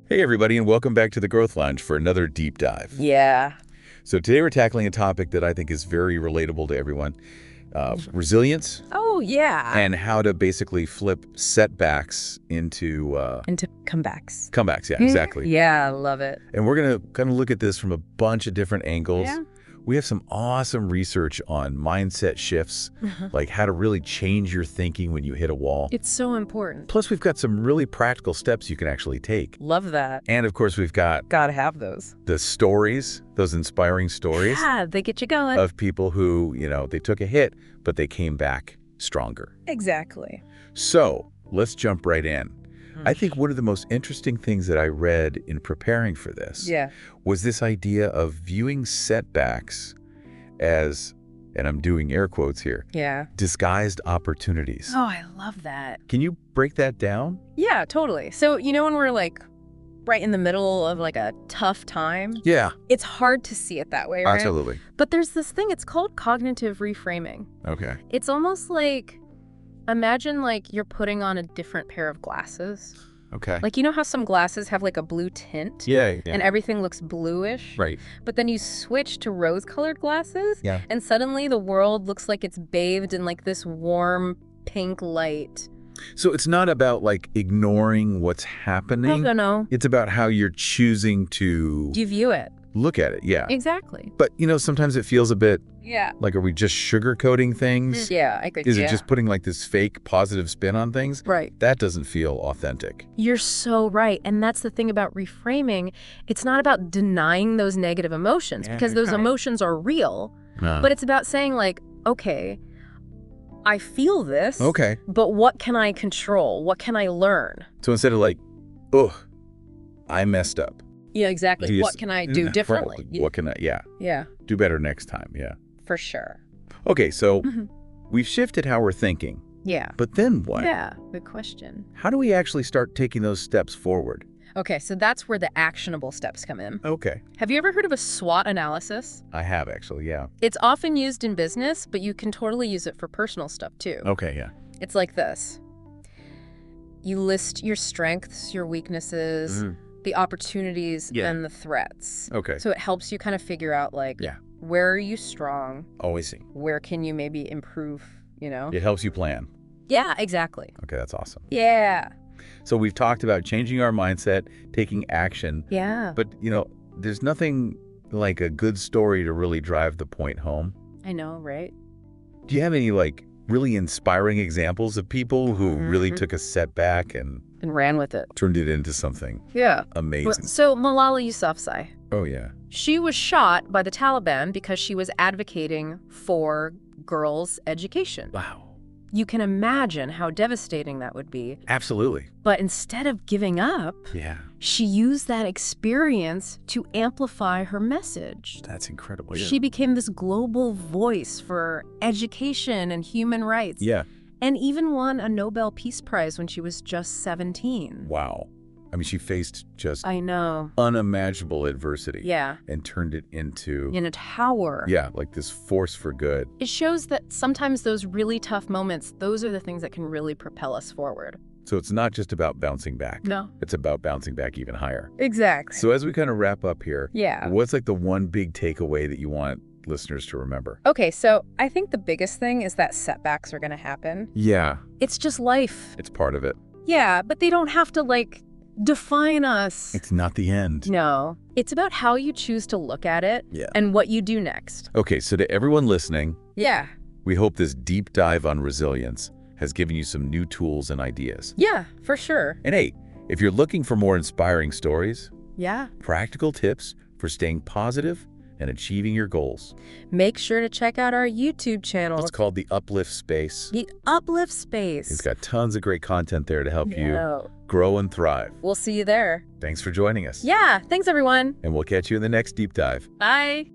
Hey, everybody, and welcome back to the Growth Lounge for another deep dive. Yeah. So today we're tackling a topic that I think is very relatable to everyone, resilience Oh, yeah. and how to basically flip setbacks into Into comebacks. comebacks. Yeah, exactly. Yeah, I love it. And we're going to kind of look at this from a bunch of different angles. Yeah. We have some awesome research on mindset shifts, like how to really change your thinking when you hit a wall. It's so important. Plus, we've got some really practical steps you can actually take. Love that. And of course, we've got Gotta have those. the stories, those inspiring stories Yeah, they get you going. of people who, they took a hit, but they came back stronger. Exactly. So let's jump right in. I think one of the most interesting things that I read in preparing for this was this idea of viewing setbacks as, and I'm doing air quotes here, disguised opportunities. Oh, I love that. Can you break that down? Yeah, totally. So, when we're right in the middle of a tough time, Yeah, it's hard to see it that way, right? absolutely. But there's this thing, it's called cognitive reframing. Okay. It's almost imagine you're putting on a different pair of glasses. Okay. How some glasses have a blue tint? Yeah. And everything looks bluish. Right. But then you switch to rose-colored glasses. Yeah. And suddenly the world looks like it's bathed in this warm pink light. So it's not about ignoring what's happening. No. It's about how you're choosing to Do you view it? look at it. Yeah. Exactly. But, sometimes it feels a bit Yeah. are we just sugarcoating things? Yeah, I agree. Is it just putting this fake positive spin on things? Right. That doesn't feel authentic. You're so right. And that's the thing about reframing. It's not about denying those negative emotions because those emotions are real. But it's about saying okay, I feel this. Okay. But what can I control? What can I learn? So instead of ugh, I messed up. Yeah, exactly. You What just- can I do differently? What can I, Yeah, do better next time. Yeah. for sure. Okay, so we've shifted how we're thinking. Yeah. But then what? Yeah, good question. How do we actually start taking those steps forward? Okay, so that's where the actionable steps come in. Okay. Have you ever heard of a SWOT analysis? I have actually, yeah. It's often used in business, but you can totally use it for personal stuff too. Okay, yeah. It's like this. You list your strengths, your weaknesses, the opportunities, and the threats. Okay. So it helps you kind of figure out where are you strong? Always see. Where can you maybe improve, It helps you plan. Yeah, exactly. Okay, that's awesome. Yeah. So we've talked about changing our mindset, taking action. Yeah. But, there's nothing like a good story to really drive the point home. I know, right? Do you have any, really inspiring examples of people who really took a setback and ran with it. turned it into something amazing? Well, so Malala Yousafzai, Oh, yeah. she was shot by the Taliban because she was advocating for girls' education. Wow. You can imagine how devastating that would be. Absolutely. But instead of giving up, Yeah. she used that experience to amplify her message. That's incredible. Yeah. She became this global voice for education and human rights. Yeah. And even won a Nobel Peace Prize when she was just 17. Wow. I mean, she faced just I know. unimaginable adversity. Yeah. And turned it into, In a tower. yeah, this force for good. It shows that sometimes those really tough moments, those are the things that can really propel us forward. So it's not just about bouncing back. No. It's about bouncing back even higher. Exactly. So as we kind of wrap up here, Yeah. what's the one big takeaway that you want listeners to remember? Okay, so I think the biggest thing is that setbacks are going to happen. Yeah. It's just life. It's part of it. Yeah, but they don't have to define us. It's not the end. No. It's about how you choose to look at it Yeah. and what you do next. Okay, so to everyone listening, Yeah. we hope this deep dive on resilience has given you some new tools and ideas. Yeah, for sure. And hey, if you're looking for more inspiring stories, Yeah. practical tips for staying positive and achieving your goals, Make sure to check out our YouTube channel. it's called The Uplift Space. The Uplift Space. It's got tons of great content there to help you Yeah. grow and thrive. We'll see you there. Thanks for joining us. Yeah, thanks everyone. And we'll catch you in the next deep dive. Bye.